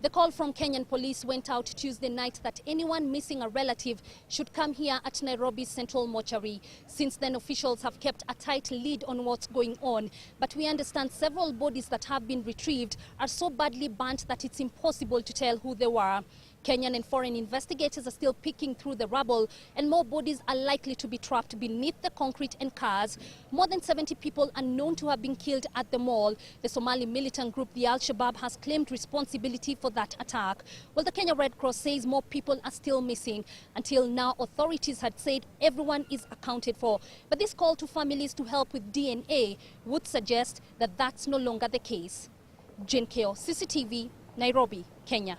The call from Kenyan police went out Tuesday night that anyone missing a relative should come here at Nairobi's Central Mortuary. Since then, officials have kept a tight lead on what's going on. But we understand several bodies that have been retrieved are so badly burnt that it's impossible to tell who they were. Kenyan and foreign investigators are still picking through the rubble, and more bodies are likely to be trapped beneath the concrete and cars. More than 70 people are known to have been killed at the mall. The Somali militant group, the Al-Shabaab, has claimed responsibility for that attack. Well, the Kenya Red Cross says more people are still missing. Until now, authorities had said everyone is accounted for. But this call to families to help with DNA would suggest that that's no longer the case. Kiyo, CCTV, Nairobi, Kenya.